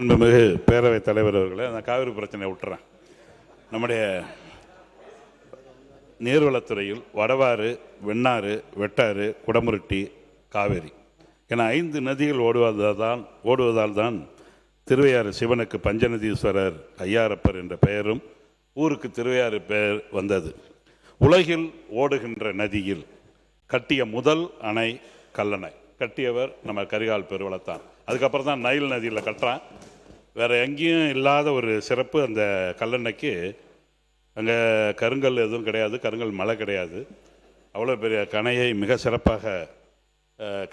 அன்புமிகு பேரவைத் தலைவர் அவர்களே, அந்த காவிரி பிரச்சனையை விட்டுறேன். நம்முடைய நீர்வளத்துறையில் வடவாறு, வெண்ணாறு, வெட்டாறு, குடமுருட்டி, காவேரி என 5 நதிகள் ஓடுவதால் தான் திருவையாறு சிவனுக்கு பஞ்சநதீஸ்வரர் ஐயாரப்பர் என்ற பெயரும் ஊருக்கு திருவையாறு பெயர் வந்தது. உலகில் ஓடுகின்ற நதியில் கட்டிய முதல் அணை கல்லணை கட்டியவர் நம்ம கரிகால் பெருவளத்தான். அதுக்கப்புறம் தான் நைல் நதியில் கட்டுறான். வேறு எங்கேயும் இல்லாத ஒரு சிறப்பு அந்த கல்லணைக்கு. அங்கே கருங்கல் எதுவும் கிடையாது, கருங்கல் மலை கிடையாது. அவ்வளோ பெரிய கணையை மிக சிறப்பாக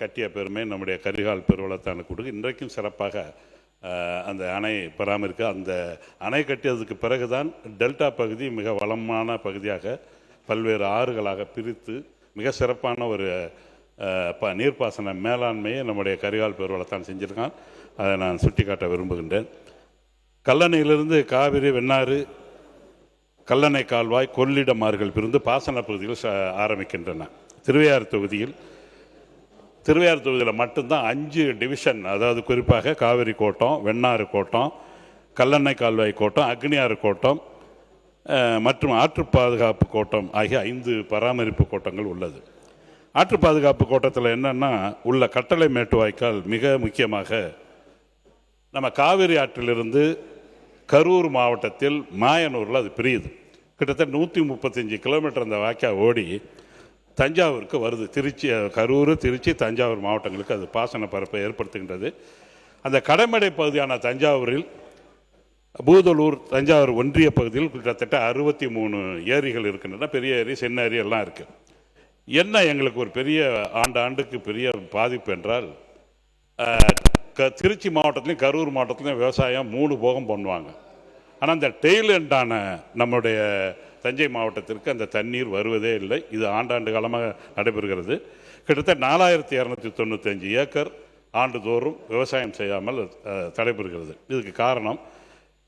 கட்டிய பெருமை நம்முடைய கரிகால் பெருவளத்தானுக்கு கொடுக்கு. இன்றைக்கும் சிறப்பாக அந்த அணை பராமரிக்க. அந்த அணை கட்டியதுக்கு பிறகுதான் டெல்டா பகுதி மிக வளமான பகுதியாக பல்வேறு ஆறுகளாக பிரித்து மிக சிறப்பான ஒரு நீர்ப்பாசன மேலாண்மையை நம்முடைய கரிகால் பெருவளத்தான் செஞ்சுருக்கான். அதை நான் சுட்டிக்காட்ட விரும்புகின்றேன். கல்லணையிலிருந்து காவிரி, வெண்ணாறு, கல்லணை கால்வாய், கொள்ளிடம் ஆறுகள் பிரிந்து பாசன பகுதிகள் ஆரம்பிக்கின்றன. திருவையாறு தொகுதியில் மட்டும்தான் 5 டிவிஷன், அதாவது குறிப்பாக காவிரி கோட்டம், வெண்ணாறு கோட்டம், கல்லணை கால்வாய் கோட்டம், அக்னியாறு கோட்டம் மற்றும் ஆற்று பாதுகாப்பு கோட்டம் ஆகிய 5 பராமரிப்பு கோட்டங்கள் உள்ளது. ஆற்று பாதுகாப்பு கோட்டத்தில் என்னென்னா உள்ள கட்டளை மேட்டு வாய்க்கால் மிக முக்கியமாக நம்ம காவிரி ஆற்றிலிருந்து கரூர் மாவட்டத்தில் மாயனூரில் அது பிரியுது. கிட்டத்தட்ட 135 கிலோமீட்டர் அந்த வாய்க்கால் ஓடி தஞ்சாவூருக்கு வருது. கரூர், திருச்சி, தஞ்சாவூர் மாவட்டங்களுக்கு அது பாசன பரப்பை ஏற்படுத்துகின்றது. அந்த கடைமடை பகுதியான தஞ்சாவூரில் பூதலூர், தஞ்சாவூர் ஒன்றிய பகுதியில் கிட்டத்தட்ட 63 ஏரிகள் இருக்கின்றன. பெரிய ஏரி, சின்ன ஏரி எல்லாம் இருக்குது. என்ன எங்களுக்கு ஒரு பெரிய ஆண்டுக்கு பெரிய பாதிப்பு என்றால், திருச்சி மாவட்டத்திலையும் கரூர் மாவட்டத்திலையும் விவசாயம் 3 போகம் பண்ணுவாங்க. ஆனால் அந்த டெய்ல் எண்டான நம்முடைய தஞ்சை மாவட்டத்திற்கு அந்த தண்ணீர் வருவதே இல்லை. இது ஆண்டாண்டு காலமாக நடைபெறுகிறது. கிட்டத்தட்ட 4295 ஏக்கர் ஆண்டுதோறும் விவசாயம் செய்யாமல் தடைபெறுகிறது. இதுக்கு காரணம்,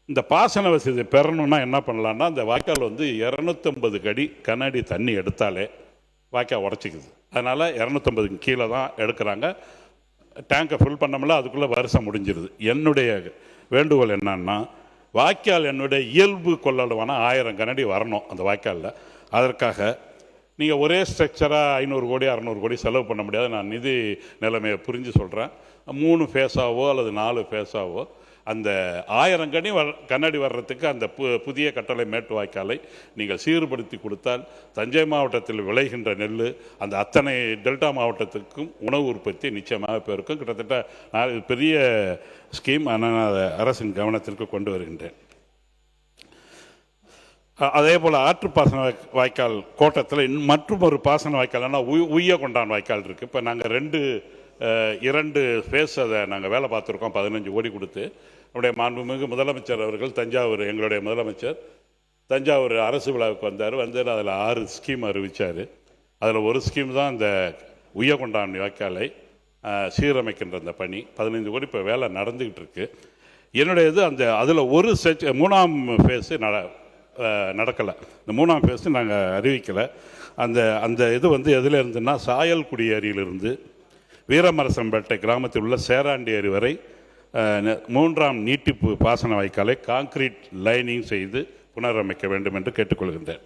இந்த பாசன வசதி பெறணும்னா என்ன பண்ணலான்னா, அந்த வாய்க்கால் 250 கனஅடி தண்ணி எடுத்தாலே வாய்க்கால் உடச்சிக்குது. அதனால் 250 கீழே தான் எடுக்கிறாங்க. டேங்கை ஃபில் பண்ணோம்ல, அதுக்குள்ளே வருஷம் முடிஞ்சிருது. என்னுடைய வேண்டுகோள் என்னன்னா, வாய்க்கால் என்னுடைய இயல்பு கொள்ளளவான 1000 கனஅடி வரணும் அந்த வாய்க்காலில். அதற்காக நீங்கள் ஒரே ஸ்ட்ரக்சராக 500 கோடி 600 கோடி செலவு பண்ண முடியாது. நான் நிதி நிலைமையை புரிஞ்சு சொல்கிறேன். 3 ஃபேஸாவோ அல்லது 4 ஃபேஸாவோ அந்த 1000 கனஅடி வர்றதுக்கு அந்த புதிய கட்டளை மேட்டு வாய்க்காலை நீங்கள் சீர்படுத்தி கொடுத்தால் தஞ்சை மாவட்டத்தில் விளைகின்ற நெல் அந்த அத்தனை டெல்டா மாவட்டத்துக்கும் உணவு உற்பத்தி நிச்சயமாக பெருக்கும். கிட்டத்தட்ட பெரிய ஸ்கீம். நான் அதை அரசின் கவனத்திற்கு கொண்டு வருகின்றேன். அதே போல் ஆற்று பாசன வாய்க்கால் கோட்டத்தில் மற்றும் ஒரு பாசன வாய்க்கால்னா உய்யகொண்டான் வாய்க்கால் இருக்குது. இப்போ நாங்கள் 2 ஃபேஸ் அதை நாங்கள் வேலை பார்த்துருக்கோம். 15 கோடி கொடுத்து நம்முடைய மாண்புமிகு முதலமைச்சர் அவர்கள் எங்களுடைய முதலமைச்சர் தஞ்சாவூர் அரசு விழாவுக்கு வந்தார். அதில் 6 ஸ்கீம் அறிவித்தார். அதில் ஒரு ஸ்கீம் தான் இந்த உய்யகொண்டான் வாய்க்காலை சீரமைக்கின்ற அந்த பணி. 15 கோடி இப்போ வேலை நடந்துக்கிட்டு இருக்கு. என்னுடைய இது அதில் ஒரு 3ஆம் ஃபேஸு நடக்கலை. இந்த 3ஆம் ஃபேஸு நாங்கள் அறிவிக்கலை. அந்த இது எதில் இருந்துன்னா, சாயல்குடி ஏரியிலிருந்து வீரமரசம்பேட்டை கிராமத்தில் உள்ள சேராண்டி ஏரி வரை 3ஆம் நீட்டிப்பு பாசன வாய்க்காலை கான்கிரீட் லைனிங் செய்து புனரமைக்க வேண்டும் என்று கேட்டுக்கொள்கின்றேன்.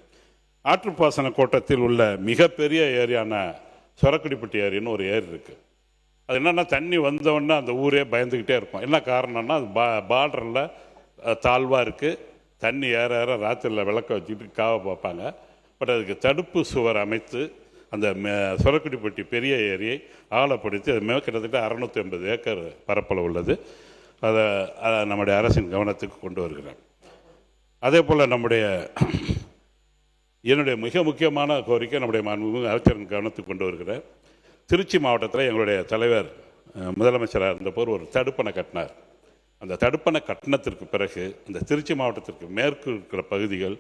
ஆற்றுப்பாசன கோட்டத்தில் உள்ள மிகப்பெரிய ஏரியான சொரக்குடிப்பட்டி ஏரின்னு ஒரு ஏரி இருக்குது. அது என்னென்னா, தண்ணி வந்தோடனே அந்த ஊரே பயந்துக்கிட்டே இருக்கும். என்ன காரணம்னா, அது பார்டரில் தாழ்வாக இருக்குது. தண்ணி ஏற ராத்திரியில் விளக்க வச்சுக்கிட்டு காவை பார்ப்பாங்க. பட் அதுக்கு தடுப்பு சுவர் அமைத்து அந்த சொரக்குடிப்பட்டி பெரிய ஏரியை ஆழப்படுத்தி அது கிட்டத்தட்ட 680 ஏக்கர் பரப்பளவு உள்ளது. அதை நம்முடைய அரசின் கவனத்துக்கு கொண்டு வருகிறேன். அதே போல் என்னுடைய மிக முக்கியமான கோரிக்கை நம்முடைய மாண்புமிகு அமைச்சரின் கவனத்துக்கு கொண்டு வருகிறேன். திருச்சி மாவட்டத்தில் எங்களுடைய தலைவர் முதலமைச்சராக இருந்தபோது ஒரு தடுப்பணை கட்டினார். அந்த தடுப்பணை கட்டணத்திற்கு பிறகு அந்த திருச்சி மாவட்டத்திற்கு மேற்கு இருக்கிற பகுதிகள்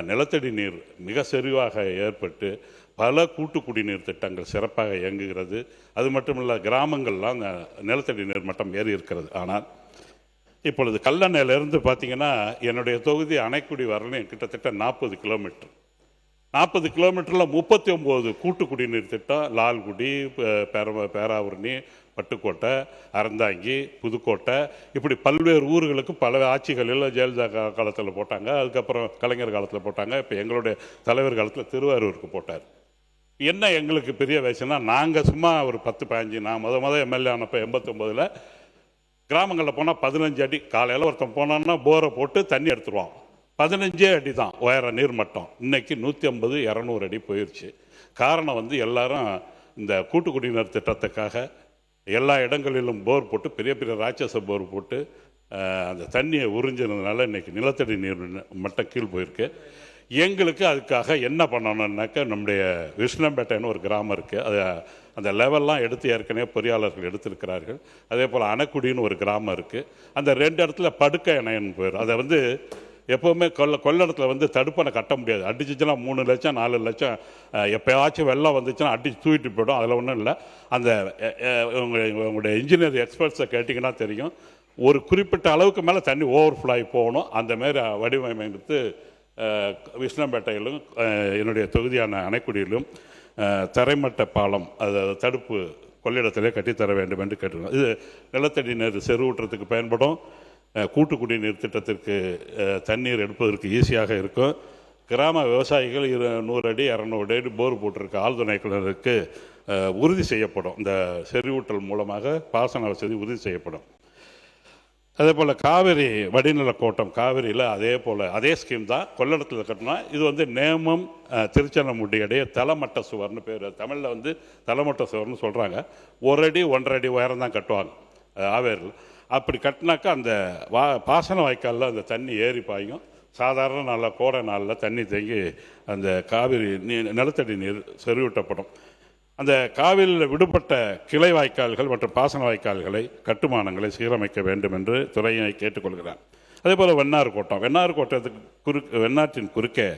நிலத்தடி நீர் மிக செறிவாக ஏற்பட்டு பல கூட்டு குடிநீர் திட்டங்கள் சிறப்பாக இயங்குகிறது. அது மட்டுமல்ல, கிராமங்கள்லாம் அந்த நிலத்தடி நீர் மட்டம் ஏறி இருக்கிறது. ஆனால் இப்பொழுது கல்லணையிலேருந்து பார்த்திங்கன்னா, என்னுடைய தொகுதி அணைக்குடி வரலையும் கிட்டத்தட்ட 40 கிலோமீட்டர். 40 கிலோமீட்டரில் 39 கூட்டு குடிநீர் திட்டம், லால்குடி, பேராவூரணி, பட்டுக்கோட்டை, அறந்தாங்கி, புதுக்கோட்டை, இப்படி பல்வேறு ஊர்களுக்கு பல ஆட்சிகளில் ஜெயலலிதா காலத்தில் போட்டாங்க. அதுக்கப்புறம் கலைஞர் காலத்தில் போட்டாங்க. இப்போ எங்களுடைய தலைவர் காலத்தில் திருவாரூருக்கு போட்டார். என்ன எங்களுக்கு பெரிய வயசுனா, நாங்கள் சும்மா ஒரு 10-15, நான் முத எம்எல்ஏ ஆனப்போ 89 கிராமங்களில் போனால் 15 அடி, காலையில் ஒருத்தன் போனான்னா போரை போட்டு தண்ணி எடுத்துருவான். 15 அடி தான் உயர நீர்மட்டம். இன்னைக்கு 150-200 அடி போயிடுச்சு. காரணம் வந்து எல்லாரும் இந்த கூட்டு குடிநீர் திட்டத்துக்காக எல்லா இடங்களிலும் போர் போட்டு, பெரிய பெரிய ராட்சச போர் போட்டு அந்த தண்ணியை உறிஞ்சினதுனால இன்னைக்கு நிலத்தடி நீர் மட்டம் கீழ் போயிருக்கு. எங்களுக்கு அதுக்காக என்ன பண்ணணும்னாக்க, நம்முடைய விஷ்ணம்பேட்டைன்னு ஒரு கிராமம் இருக்குது, அது அந்த லெவல்லாம் எடுத்து ஏற்கனவே பொறியாளர்கள் எடுத்திருக்கிறார்கள். அதே போல் அணைக்குடின்னு ஒரு கிராமம் இருக்குது. அந்த 2 இடத்துல படுக்கை அணைன்னு போயிடும். அதை வந்து எப்போவுமே கொள்ளிடத்தில் வந்து தடுப்பணை கட்ட முடியாது. அடிச்சிச்சுன்னா 3 லட்சம் 4 லட்சம், எப்போயாச்சும் வெள்ளம் வந்துச்சுன்னா அடித்து தூக்கிட்டு போய்டும். அதில் ஒன்றும் இல்லை. அந்த உங்களுடைய இன்ஜினியர் எக்ஸ்பர்ட்ஸை கேட்டிங்கன்னா தெரியும், ஒரு குறிப்பிட்ட அளவுக்கு மேலே தண்ணி ஓவர்ஃப்ளோ ஆகி போகணும். அந்தமாரி வடிவமைத்து விஷ்ணம்பேட்டையிலும் என்னுடைய தொகுதியான அணைக்குடியிலும் தரைமட்ட பாலம், அது தடுப்பு கொள்ளிடத்திலே கட்டித்தர வேண்டும் என்று கேட்டிருக்கோம். இது நிலத்தடி நீர் செறிவூட்டுறதுக்கு பயன்படும். கூட்டு குடிநீர் திட்டத்திற்கு தண்ணீர் எடுப்பதற்கு ஈஸியாக இருக்கும். கிராம விவசாயிகள் 100 அடி 200 அடி போர் போட்டிருக்க ஆழ்துணை கிணறுக்கு உறுதி செய்யப்படும். இந்த செறிவூட்டல் மூலமாக பாசன வசதி உறுதி செய்யப்படும். அதே போல் காவிரி வடிநில கோட்டம், காவிரியில் அதே ஸ்கீம் தான் கொள்ளிடத்தில் கட்டினா. இது வந்து நேமம் திருச்சென்னமுடி இடையே தலமட்ட சுவர்னு பேர். தமிழில் வந்து தலமட்ட சுவர்னு சொல்கிறாங்க. 1 அடி 1.5 அடி உயரம் தான் கட்டுவாங்க ஆவேரில். அப்படி கட்டினாக்கா அந்த பாசன வாய்க்காலில் அந்த தண்ணி ஏறி பாயும். சாதாரண நாளில், கோடை நாளில் தண்ணி தேங்கி அந்த காவிரி நிலத்தடி நீர் செறிவூட்டப்படும். அந்த காவிரியில் விடுபட்ட கிளை வாய்க்கால்கள் மற்றும் பாசன வாய்க்கால்களை, கட்டுமானங்களை சீரமைக்க வேண்டும் என்று துறையை கேட்டுக்கொள்கிறார். அதே போல் வெண்ணாறு கோட்டத்துக்கு வெண்ணாற்றின் குறுக்கே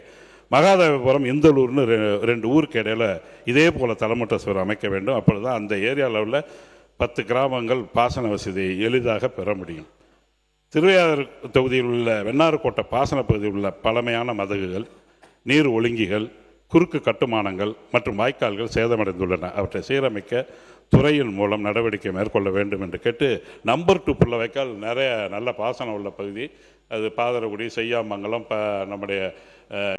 மகாதேவபுரம், இந்தலூர்னு 2 ஊருக்கு இடையில் இதே போல் தலமட்ட சுவர் அமைக்க வேண்டும். அப்பொழுது தான் அந்த ஏரியாவில் உள்ள 10 கிராமங்கள் பாசன வசதியை எளிதாக பெற முடியும். திருவையாறு தொகுதியில் உள்ள வெண்ணாறு கோட்டை பாசன பகுதியில் உள்ள பழமையான மதகுகள், நீர் ஒழுங்கிகள், குறுக்கு கட்டுமானங்கள் மற்றும் வாய்க்கால்கள் சேதமடைந்துள்ளன. அவற்றை சீரமைக்க துறையின் மூலம் நடவடிக்கை மேற்கொள்ள வேண்டும் என்று கேட்டு, நம்பர் 2 புள்ள வாய்க்கால் நிறைய நல்ல பாசனம் உள்ள பகுதி. அது பாதரகுடி, செய்யாமங்கலம், நம்முடைய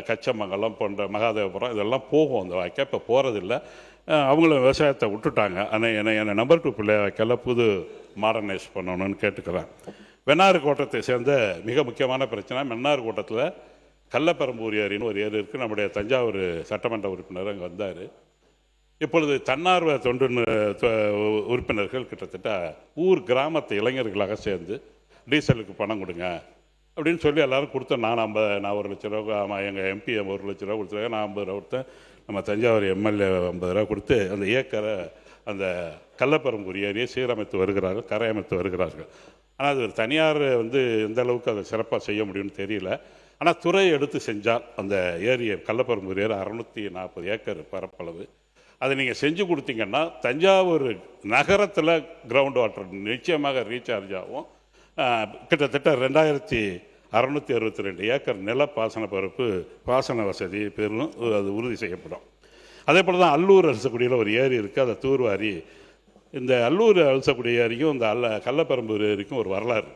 கச்சமங்கலம் போன்ற மகாதேவபுரம் இதெல்லாம் போகும் அந்த வாய்க்கால். இப்போ போகிறதில்லை. அவங்களும் விவசாயத்தை விட்டுட்டாங்க. ஆனால் என்னை நம்பர் 2 பிள்ளை வாய்க்காலில் புது மாடர்னைஸ் பண்ணணும்னு கேட்டுக்கிறேன். வெண்ணாறு கோட்டத்தை சேர்ந்த மிக முக்கியமான பிரச்சனை, வெண்ணாறு கோட்டத்தில் கள்ளப்பெரம்பூர் ஏரின்னு ஒரு ஏரி இருக்குது. நம்முடைய தஞ்சாவூர் சட்டமன்ற உறுப்பினர் அங்கே வந்தார். இப்பொழுது தன்னார்வ தொண்டு உறுப்பினர்கள் கிட்டத்தட்ட கிராமத்து இளைஞர்களாக சேர்ந்து டீசலுக்கு பணம் கொடுங்க அப்படின்னு சொல்லி எல்லோரும் கொடுத்தேன். நான் 1 லட்ச ரூபா, ஆமாம் எங்கள் எம்பி 1 லட்ச ரூபா கொடுத்துருக்காங்க, நான் 50 ரூபா கொடுத்தேன், நம்ம தஞ்சாவூர் எம்எல்ஏ 50 ரூபா கொடுத்து அந்த ஏக்கரை அந்த கள்ளப்பெரம்பூர் ஏரியை சீரமைத்து வருகிறார்கள், கரையமைத்து வருகிறார்கள். ஆனால் அது ஒரு தனியார் வந்து எந்த அளவுக்கு அதை சிறப்பாக செய்ய முடியும்னு தெரியல. ஆனால் துறை எடுத்து செஞ்சால் அந்த ஏரியை, கள்ளப்பெரம்பூர் ஏரி 640 ஏக்கர் பரப்பளவு, அதை நீங்கள் செஞ்சு கொடுத்தீங்கன்னா தஞ்சாவூர் நகரத்தில் கிரவுண்ட் வாட்டர் நிச்சயமாக ரீசார்ஜ் ஆகும். கிட்டத்தட்ட 2662 ஏக்கர் நில பாசன பரப்பு பாசன வசதி பெரும், அது உறுதி செய்யப்படும். அதே போல் தான் அல்லூர் அலசக்குடியில் ஒரு ஏரி இருக்குது. அதை தூர்வாரி, இந்த அல்லூர் அலசக்குடி ஏரிக்கும் இந்த கள்ளப்பெரம்பூர் ஏரிக்கும் ஒரு வரலாறு.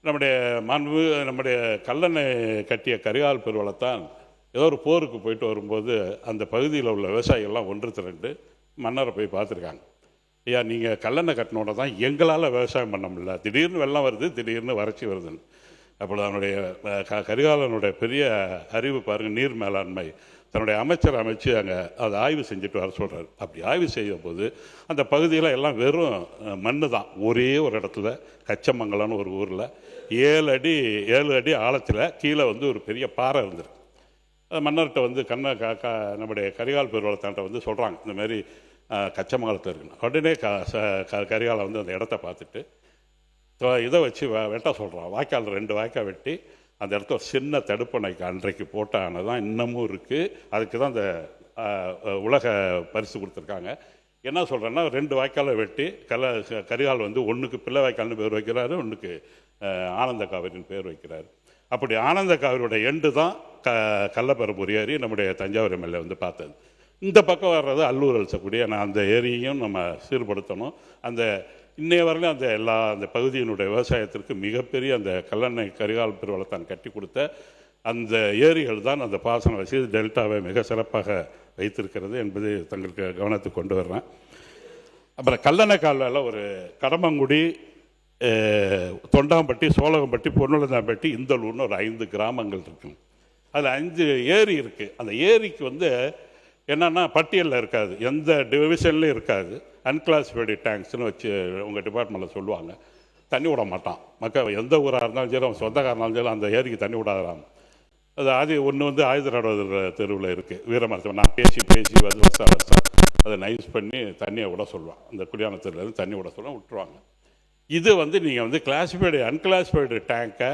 நம்முடைய கல்லணை கட்டிய கரிகால் பெருவளத்தான் ஏதோ ஒரு போருக்கு போயிட்டு வரும்போது அந்த பகுதியில் உள்ள விவசாயிகள்லாம் ஒன்று திரண்டு மன்னரை போய் பார்த்துருக்காங்க. ஐயா, நீங்கள் கல்லணை கட்டினோட தான் எங்களால் விவசாயம் பண்ண முடியல, திடீர்னு வெள்ளம் வருது, திடீர்னு வறட்சி வருதுன்னு. அப்பொழுது அவனுடைய கரிகாலனுடைய பெரிய அறிவு பாருங்கள், நீர் மேலாண்மை. தன்னுடைய அமைச்சர் அமைச்சு அங்கே அதை ஆய்வு செஞ்சுட்டு வர சொல்கிறார். அப்படி ஆய்வு செய்யும் போது அந்த பகுதியில் எல்லாம் வெறும் மண் தான். ஒரே ஒரு இடத்துல கச்சமங்கலம்னு ஒரு ஊரில் 7 அடி ஆழத்தில் கீழே வந்து ஒரு பெரிய பாறை இருந்திருக்கு. மன்னர்கிட்ட வந்து நம்முடைய கரிகால் பெருவளத்தான்ட்ட வந்து சொல்கிறாங்க, இந்த மாதிரி கச்சமங்கலத்தில் இருக்குன்னு. உடனே கரிகாலை வந்து அந்த இடத்த பார்த்துட்டு இதை வச்சு வெட்ட சொல்கிறான். வாய்க்கால் 2 வாய்க்கால் வெட்டி அந்த இடத்த ஒரு சின்ன தடுப்பணைக்கு அன்றைக்கு போட்டான தான் இன்னமும் இருக்குது. அதுக்கு தான் அந்த உலக பரிசு கொடுத்துருக்காங்க. என்ன சொல்கிறேன்னா, 2 வாய்க்காலை வெட்டி கரிகால் வந்து ஒன்றுக்கு பிள்ளை வாய்க்கால்னு பேர் வைக்கிறாரு, ஒன்றுக்கு ஆனந்த காவிரின்னு பேர் வைக்கிறாரு. அப்படி ஆனந்த காவிரியோட எண்டு தான் கள்ளப்பெரம்பூர் ஏரி நம்முடைய தஞ்சாவூர் எம்எல்ஏ வந்து பார்த்தது. இந்த பக்கம் வர்றது அல்லூர் அலசக்கூடிய அந்த ஏரியையும் நம்ம சீர்படுத்தணும். அந்த இன்னைய வரையிலும் அந்த பகுதியினுடைய விவசாயத்திற்கு மிகப்பெரிய அந்த கல்லணை கரிகால் பெருவளத்தான் கட்டி கொடுத்த அந்த ஏரிகள் தான் அந்த பாசன வசதி டெல்டாவை மிக சிறப்பாக வைத்திருக்கிறது என்பது தங்களுக்கு கவனத்துக்கு கொண்டு வர்றேன். அப்புறம் கல்லணை கால்வாயில் ஒரு கடம்பங்குடி, தொண்டாம்பட்டி, சோழகம்பட்டி, பொன்னுலந்தாம்பட்டி, இந்தலூர்னு ஒரு 5 கிராமங்கள் இருக்கும். அதில் 5 ஏரி இருக்குது. அந்த ஏரிக்கு என்னன்னா பட்டியலில் இருக்காது, எந்த டிவிஷன்லையும் இருக்காது. அன்கிளாசிஃபைடு டேங்க்ஸ்னு வச்சு உங்கள் டிபார்ட்மெண்ட்டில் சொல்லுவாங்க. தண்ணி விட மாட்டான் மக்கள், எந்த ஊராக இருந்தாலும் சரி, அவன் சொந்தக்காரனாலும் சரி, அந்த ஏரிக்கு தண்ணி விடாதான். அது ஒன்று ஆயுதராட தெருவில் இருக்குது, வீரமரத்தில். நான் பேசி வருஷம் அதை நைஸ் பண்ணி தண்ணியை விட சொல்லுவான். அந்த குடியானத்துலேருந்து தண்ணி விட சொல்லுவான், விட்டுருவாங்க. இது நீங்கள் கிளாசிஃபைடு அன்கிளாசிஃபைடு டேங்கை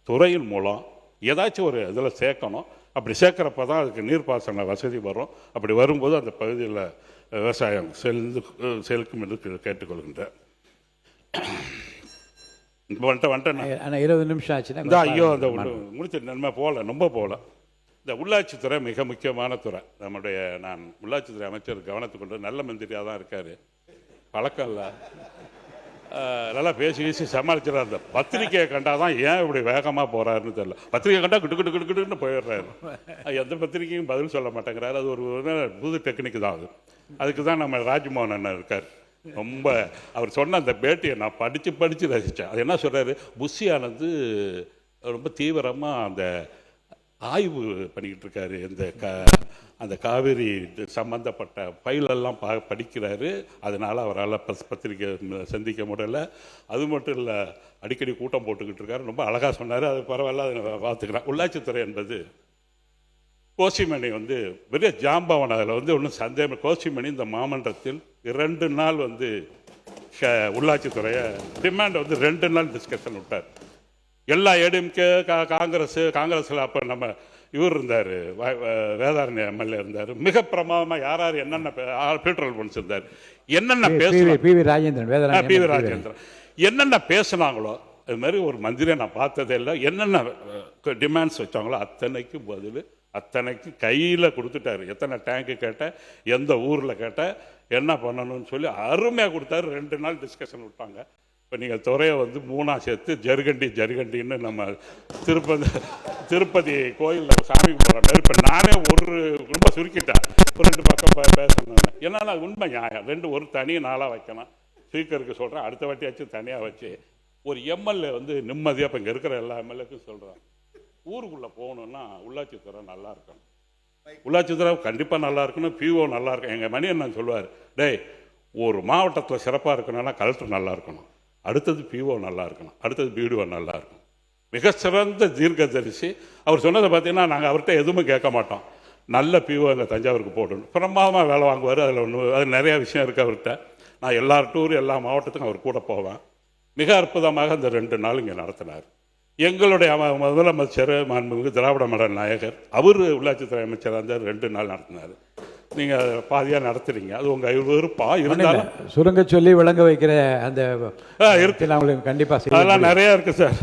துறையின் மூலம் ஏதாச்சும் ஒரு இதில் சேர்க்கணும். அப்படி சேர்க்குறப்ப தான் அதுக்கு நீர்ப்பாசன வசதி வரும். அப்படி வரும்போது அந்த பகுதியில் விவசாயம் செலுக்கும் என்று கேட்டுக்கொள்கின்றேன். வந்துட்டேன் 20 நிமிஷம் ஆச்சுன்னா ஐயோ அந்த முடிச்சு நன்மை ரொம்ப போகல. இந்த உள்ளாட்சித்துறை மிக முக்கியமான துறை. நான் உள்ளாட்சித்துறை அமைச்சர் கவனத்துக்கு கொண்டு நல்ல மந்திரியாக தான் இருக்கார், பழக்கம் இல்லை, நல்லா பேசி சமாளிச்சிடறாரு. அந்த பத்திரிக்கையை கண்டால் தான் ஏன் இப்படி வேகமாக போகிறாருன்னு தெரியல. பத்திரிக்கை கண்டால் கிட்டுக்கிட்டுன்னு போயிடுறாரு. எந்த பத்திரிக்கையும் பதில் சொல்ல மாட்டேங்கிறாரு. அது ஒரு புது டெக்னிக் தான். அதுக்கு தான் நம்ம ராஜ்மோகன் அண்ணன் இருக்கார். ரொம்ப அவர் சொன்ன அந்த பேட்டியை நான் படித்து ரசித்தேன். அது என்ன சொல்கிறாரு, புஷி ஆனந்த் ரொம்ப தீவிரமாக அந்த ஆய்வு பண்ணிக்கிட்டு இருக்காரு. அந்த காவேரி சம்பந்தப்பட்ட ஃபைலெல்லாம் படிக்கிறாரு. அதனால் அவரால் பத்திரிக்கை சந்திக்க முடியல. அது மட்டும் இல்லை, அடிக்கடி கூட்டம் போட்டுக்கிட்டு இருக்காரு. ரொம்ப அழகாக சொன்னார். அது பரவாயில்ல, அதை பார்த்துக்கிறேன். உள்ளாட்சித்துறை என்பது கோசிமணி பெரிய ஜாம்பவன். அதில் ஒன்றும் சந்தேகம். கோசிமணி இந்த மாமன்றத்தில் 2 நாள் உள்ளாட்சித்துறையை டிமாண்ட் 2 நாள் டிஸ்கஷன் விட்டார். எல்லா ஏடிஎம்கே காங்கிரஸில் அப்போ நம்ம இவர் இருந்தார், வேதாரண்ய எம்எல்ஏ இருந்தார். மிக பிரமாதமாக யார் என்னென்ன பீட்டர் பொன்ஸ் இருந்தார், என்னென்ன பேசுனாங்க, பி வி ராஜேந்திரன் என்னென்ன பேசுனாங்களோ அது மாதிரி ஒரு மந்திரியை நான் பார்த்ததே இல்லை. என்னென்ன டிமாண்ட்ஸ் வச்சாங்களோ அத்தனைக்கு பதில், அத்தனைக்கு கையில் கொடுத்துட்டாரு. எத்தனை டேங்கு கேட்ட, எந்த ஊரில் கேட்ட, என்ன பண்ணணும்னு சொல்லி அருமையாக கொடுத்தாரு. 2 நாள் டிஸ்கஷன் விட்டாங்க. இப்போ நீங்கள் துறையை 3ஆக சேர்த்து ஜருகண்டின்னு நம்ம திருப்பதி கோயிலில் சாமி கும்பிட்ற. இப்போ நானே ரொம்ப சுருக்கிட்டேன், 2 பக்கம் பேசணும். ஏன்னா அது உண்மை நியாயம். ஒரு தனி நாளாக வைக்கணும். ஸ்பீக்கருக்கு சொல்கிறேன், அடுத்த வாட்டியாச்சும் தனியாக வச்சு ஒரு எம்எல்ஏ நிம்மதியாக இப்போ இங்கே இருக்கிற எல்லா எம்எல்ஏக்கும் சொல்கிறேன், ஊருக்குள்ளே போகணுன்னா உள்ளாட்சித்துறை நல்லா இருக்கணும். உள்ளாட்சித்துறை கண்டிப்பாக நல்லா இருக்கணும். பிஓ நல்லா இருக்கணும். எங்கள் மணி என்ன சொல்லுவார், டேய் ஒரு மாவட்டத்தில் சிறப்பாக இருக்கணும்னா கலெக்டர் நல்லா இருக்கணும், அடுத்தது பிஓ நல்லா இருக்கணும், அடுத்தது பிடிஓ நல்லா இருக்கணும். மிக சிறந்த தீர்க்கதரிசி. அவர் சொன்னதை பார்த்தீங்கன்னா நாங்கள் அவர்கிட்ட எதுவுமே கேட்க மாட்டோம். நல்ல பிஓ எங்கள் தஞ்சாவூருக்கு போடணும், பிரமாதமாக வேலை வாங்குவார். அது நிறையா விஷயம் இருக்குது அவர்கிட்ட. நான் எல்லா டூர் எல்லா மாவட்டத்துக்கும் அவர் கூட போவேன். மிக அற்புதமாக அந்த 2 நாள் இங்கே நடத்தினார். எங்களுடைய முதலமைச்சர் மாண்புமிகு திராவிட மாடல் நாயகர், அவர் உள்ளாட்சித்துறை அமைச்சராக இருந்தார். 2 நாள் நடத்தினார். நீங்கள் பாதியாக நடத்துறீங்க, அது உங்கள் விருப்பா இருந்தாலும் சுருங்க சொல்லி விளங்க வைக்கிற அந்த இருக்கு. அவங்களுக்கு கண்டிப்பாக அதெல்லாம் நிறையா இருக்குது சார்.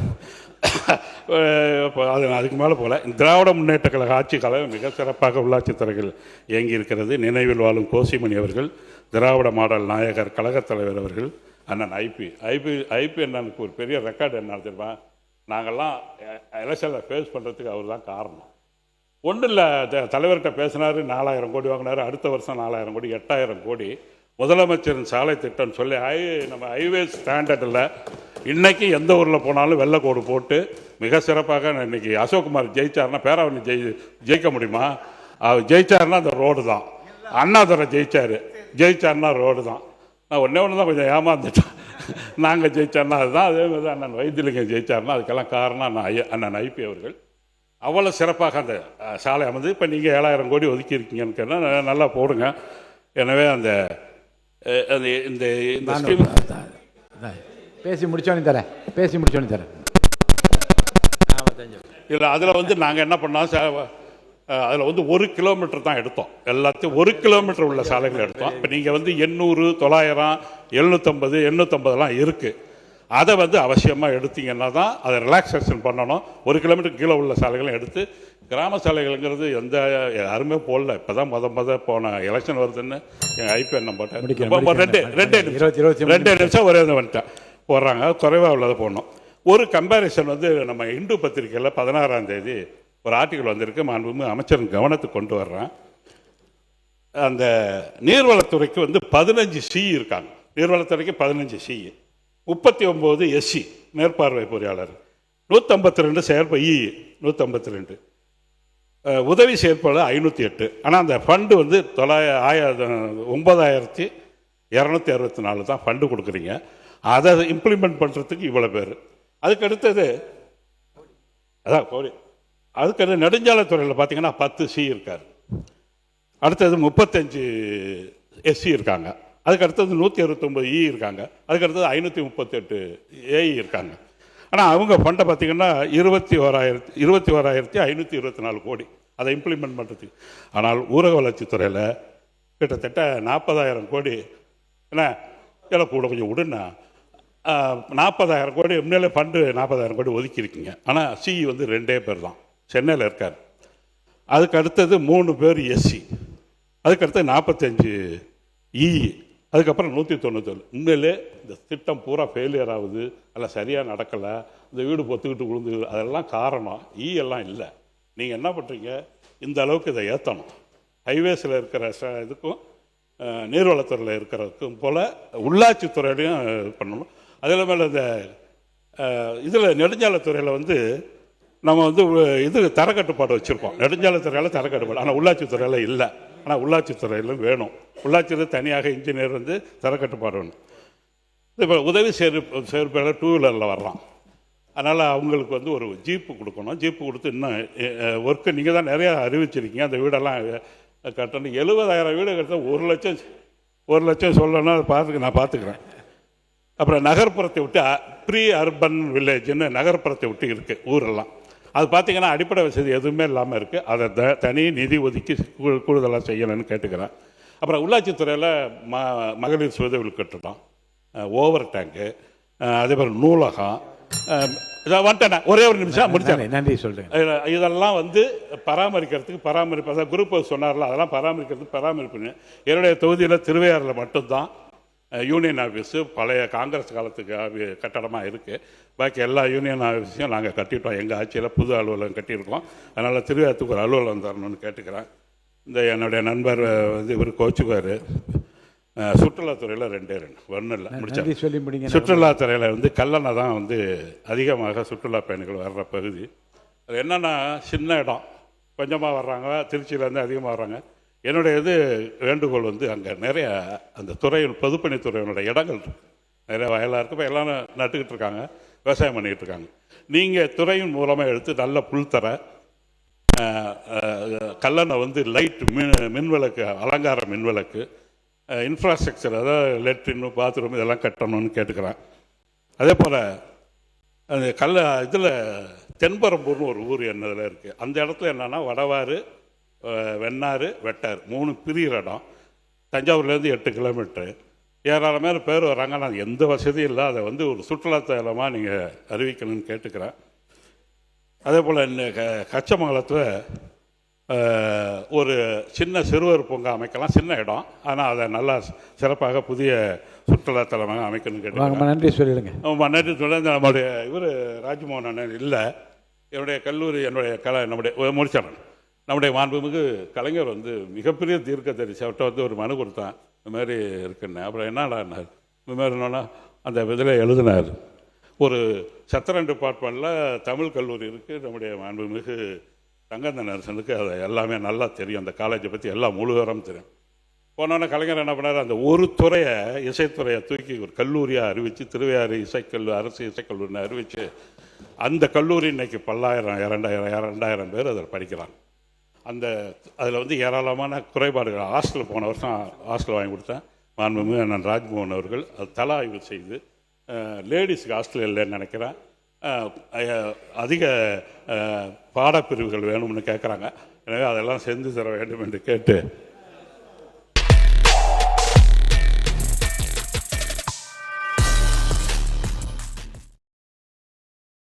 அது அதுக்கு மேலே போகல. திராவிட முன்னேற்ற கழக ஆட்சி காலம் மிக சிறப்பாக உள்ளாட்சித்துறைகள் இயங்கி இருக்கிறது. நினைவில் வாழும் கோசிமணி அவர்கள், திராவிட மாடல் நாயகர் கழகத் தலைவர் அவர்கள், அண்ணன் ஐபி அண்ணனுக்கு ஒரு பெரிய ரெக்கார்டு என்ன தெரியுமா, நாங்கள்லாம் எலெக்ஷனில் ஃபேஸ் பண்ணுறதுக்கு அவர் தான் காரணம். ஒன்றும் இல்லை, தலைவர்கிட்ட பேசினார், 4000 கோடி வாங்கினார். அடுத்த வருஷம் 4000 கோடி, 8000 கோடி முதலமைச்சரின் சாலை திட்டம்னு சொல்லி நம்ம ஹைவே ஸ்டாண்டர்டில் இன்றைக்கி எந்த ஊரில் போனாலும் வெள்ளைக்கோடு போட்டு மிக சிறப்பாக. இன்றைக்கி அசோக்குமார் ஜெயிச்சார்னா பேராவணி ஜெயிக்க முடியுமா? அவர் ஜெயிச்சார்னா அந்த ரோடு தான். அண்ணாதுரை ஜெயிச்சார்னா ரோடு தான். நான் ஒன்றே தான் கொஞ்சம் ஏமாந்துட்டேன். நாங்கள் ஜெயிச்சார்னா அதுதான். அதே மாதிரி தான் அண்ணன் வைத்தியலிங்கம் ஜெயிச்சார்னா அதுக்கெல்லாம் காரணம் அண்ணன் ஐபி அவர்கள். அவ்வளோ சிறப்பாக அந்த சாலை அமைந்து. இப்போ நீங்கள் 7000 கோடி ஒதுக்கி இருக்கீங்கன்னு கேட்டால் நல்லா போடுங்க. எனவே அந்த இந்த ஸ்கீம் பேசி முடிச்சோன்னு தரேன். இல்லை, அதில் நாங்கள் என்ன பண்ணோம், அதில் 1 கிலோமீட்டர் தான் எடுத்தோம். எல்லாத்தையும் 1 கிலோமீட்டர் உள்ள சாலைகள் எடுத்தோம். இப்போ நீங்கள் 800, 900, 750, 850 இருக்குது. அதை வந்து அவசியமாக எடுத்தீங்கன்னா தான் அதை ரிலாக்ஸேஷன் பண்ணணும். 1 கிலோமீட்டருக்கு கீழே உள்ள சாலைகளும் எடுத்து, கிராம சாலைகள்ங்கிறது எந்த யாருமே போடல. இப்போ தான் போன எலெக்ஷன் வருதுன்னு எங்கள் ஐபிஎன் நான் போட்டேன். ரெண்டு நிமிஷம் ஒரே வந்துட்டேன் போடுறாங்க. குறைவாக உள்ளதை போடணும். ஒரு கம்பேரிசன் வந்து நம்ம இந்து பத்திரிகையில் 16ஆம் தேதி ஒரு ஆர்டிக்கல் வந்திருக்கு. மாண்புமிகு அமைச்சரின் கவனத்துக்கு கொண்டு வர்றேன். அந்த நீர்வளத்துறைக்கு வந்து 15 சி இருக்காங்க. நீர்வளத்துறைக்கு 15 சி, 39 எஸ்சி மேற்பார்வை பொறியாளர், 152 செயற்ப இ 152, உதவி செயற்பாளர் 508. ஆனால் அந்த ஃபண்டு வந்து 9264 தான் ஃபண்டு கொடுக்குறீங்க. அதை இம்ப்ளிமெண்ட் பண்ணுறதுக்கு இவ்வளோ பேர். அதுக்கு அடுத்தது நெடுஞ்சாலைத்துறையில் பார்த்தீங்கன்னா 10 சி இருக்கார். அடுத்தது 35 எஸ்சி இருக்காங்க. அதுக்கு அடுத்தது 169 இ இருக்காங்க. அதுக்கு அடுத்தது 538 ஏஇ இருக்காங்க. ஆனால் அவங்க ஃபண்டை பார்த்தீங்கன்னா 21,524 கோடி அதை இம்ப்ளிமெண்ட் பண்ணுறதுக்கு. ஆனால் ஊரக வளர்ச்சித்துறையில் கிட்டத்தட்ட 40,000 கோடி. என்ன இல்லை கூட கொஞ்சம் விடுன்னா 40,000 கோடி முன்னாலே ஃபண்டு 40,000 கோடி ஒதுக்கியிருக்கீங்க. ஆனால் சி வந்து 2 பேர் தான், சென்னையில் இருக்கார். அதுக்கு அடுத்தது 3 பேர் எஸ்சி. அதுக்கடுத்து 45 இ. அதுக்கப்புறம் 197. உண்மையிலே இந்த திட்டம் பூரா ஃபெயிலியர் ஆகுது, அதெல்லாம் சரியாக நடக்கலை, இந்த வீடு பொத்துக்கிட்டு விழுந்து, அதெல்லாம் காரணம் இ எல்லாம் இல்லை. நீங்கள் என்ன பண்ணுறீங்க, இந்த அளவுக்கு இதை ஏற்றணும். ஹைவேஸில் இருக்கிற இதுக்கும் நீர்வளத்துறையில் இருக்கிறதுக்கும் போல் உள்ளாட்சித்துறையிலையும் பண்ணணும். அதில் மேலே இந்த இதில் நெடுஞ்சாலைத்துறையில் வந்து நம்ம வந்து இது தரக்கட்டுப்பாடு வச்சுருக்கோம். நெடுஞ்சாலைத்துறையில் தரக்கட்டுப்பாடு, ஆனால் உள்ளாட்சித்துறையில் இல்லை. ஆனால் உள்ளாட்சித்துறையிலும் வேணும். உள்ளாட்சியில் தனியாக இன்ஜினியர் வந்து தரக்கட்டுப்பாடு வேணும். இப்போ உதவி செயற்பாளர் 2 வீலரில் வரலாம். அதனால் அவங்களுக்கு வந்து ஒரு ஜீப்பு கொடுக்கணும். ஜீப்பு கொடுத்து இன்னும் ஒர்க்கு நீங்கள் தான் நிறையா அறிவிச்சிருக்கீங்க. அந்த வீடெல்லாம் கட்டணும். 70,000 வீடு கட்ட 1 லட்சம் சொல்லணும்னா அதை நான் பார்த்துக்கிறேன். அப்புறம் நகர்ப்புறத்தை விட்டு ப்ரீ அர்பன் வில்லேஜ்னு நகர்ப்புறத்தை விட்டு இருக்குது ஊரெல்லாம். அது பார்த்திங்கன்னா அடிப்படை வசதி எதுவுமே இல்லாமல் இருக்குது. அதை தனி நிதி ஒதுக்கி கூடுதலாக செய்யணும்னு கேட்டுக்கிறேன். அப்புறம் உள்ளாட்சித்துறையில் மகளிர் சுய உதவி கட்டடம், ஓவர் டேங்கு, அதே மாதிரி நூலகம், வந்துட்டேன். ஒரே ஒரு நிமிஷம் முடிச்சேன். நன்றி சொல்கிறேன். இதெல்லாம் வந்து பராமரிப்பு அதான் குரூப் சொன்னார்ல, அதெல்லாம் பராமரிப்புன்னு என்னுடைய தொகுதியில் திருவையாறில் மட்டும்தான் யூனியன் ஆஃபீஸு பழைய காங்கிரஸ் காலத்துக்கு கட்டடமாக இருக்குது. பாக்கி எல்லா யூனியன் ஆஃபீஸையும் நாங்கள் கட்டிட்டோம். எங்கள் ஆட்சியில் புது அலுவலகம் கட்டியிருக்கோம். அதனால் திருவையாற்றுக்கு ஒரு அலுவலகம் தரணும்னு கேட்டுக்கிறேன். இந்த என்னுடைய நண்பர் வந்து இவர் கோச்சுக்குவார். சுற்றுலாத்துறையில் 2 ஒன்றும் இல்லை முடிச்சா சொல்லி முடிங்க. சுற்றுலாத்துறையில் வந்து கல்லணை தான் வந்து அதிகமாக சுற்றுலா பயணிகள் வர்ற பகுதி. அது என்னென்னா சின்ன இடம், கொஞ்சமாக வர்றாங்க, திருச்சியிலேருந்து அதிகமாக வர்றாங்க. என்னுடைய வேண்டுகோள் வந்து அங்கே நிறைய அந்த துறையின் பொதுப்பணித்துறையினுடைய இடங்கள் இருக்குது, நிறைய வயலாக இருக்குது. இப்போ எல்லாம் நட்டுக்கிட்டு இருக்காங்க, விவசாயம் பண்ணிக்கிட்டு இருக்காங்க. நீங்கள் துறையின் மூலமாக எடுத்து நல்ல புல்தர கல்லணை வந்து லைட் மின்விளக்கு, அலங்கார மின்விளக்கு, இன்ஃப்ராஸ்ட்ரக்சர், அதாவது லெட்ரின், பாத்ரூம் இதெல்லாம் கட்டணும்னு கேட்டுக்கிறேன். அதே போல் அந்த இதில் தென்பரம்பூர்னு ஒரு ஊர் என்னதில் இருக்குது. அந்த இடத்துல என்னென்னா வடவாறு, வெண்ணாறு, வெட்டாறு 3 பிரிகிற இடம். தஞ்சாவூர்லேருந்து 8 கிலோமீட்டரு. ஏராளமான பேர் வராங்க. நான் எந்த வசதியும் இல்லை. அதை வந்து ஒரு சுற்றுலாத்தலமாக நீங்கள் அறிவிக்கணும்னு கேட்டுக்கிறேன். அதே போல் கச்சமங்கலத்தில் ஒரு சின்ன சிறுவர் பூங்கா அமைக்கலாம். சின்ன இடம், ஆனால் அதை நல்லா சிறப்பாக புதிய சுற்றுலாத்தலமாக அமைக்கணும்னு கேட்டுக்கிறேன். நன்றி சொல்லிடுங்க. நன்றி சொல்ல. நம்முடைய இவர் ராஜ்மோகன் அண்ணன் இல்லை. என்னுடைய கல்லூரி நம்முடைய முடிச்சாரன் நம்முடைய மாண்புமிகு கலைஞர் வந்து மிகப்பெரிய தீர்க்கதரிசி. அவர்கிட்ட வந்து ஒரு மனு கொடுத்தான், இந்த மாதிரி இருக்குன்னு. அப்புறம் என்னடான்னார், இந்த மாதிரி என்னன்னா அந்த இதில் எழுதினார். ஒரு சத்திரன் டிபார்ட்மெண்ட்டில் தமிழ் கல்லூரி இருக்குது. நம்முடைய மாண்புமிகு தங்கந்த நரசனுக்கு அதை எல்லாமே நல்லா தெரியும். அந்த காலேஜை பற்றி எல்லாம் முழு விவரம் தெரியும். போனோன்னே கலைஞர் என்ன பண்ணார், அந்த ஒரு துறையை, இசைத்துறையை தூக்கி ஒரு கல்லூரியாக அறிவித்து, திருவையாறு அரசு இசைக்கல்லூரின்னு அறிவித்து, அந்த கல்லூரி இன்றைக்கி 2,000 பேர் அதில் படிக்கிறாங்க. அதில் வந்து ஏராளமான குறைபாடுகள். ஹாஸ்டல் போன வருஷம் ஹாஸ்டல் வாங்கி கொடுத்தேன். மாண்புமிகு அண்ணன் ராஜ்மோகன் அவர்கள் அது தல ஆய்வு செய்து லேடிஸுக்கு ஹாஸ்டல் இல்லைன்னு நினைக்கிறேன். அதிக பாடப்பிரிவுகள் வேணும்னு கேட்குறாங்க. எனவே அதெல்லாம் செஞ்சு தர வேண்டும் என்று கேட்டு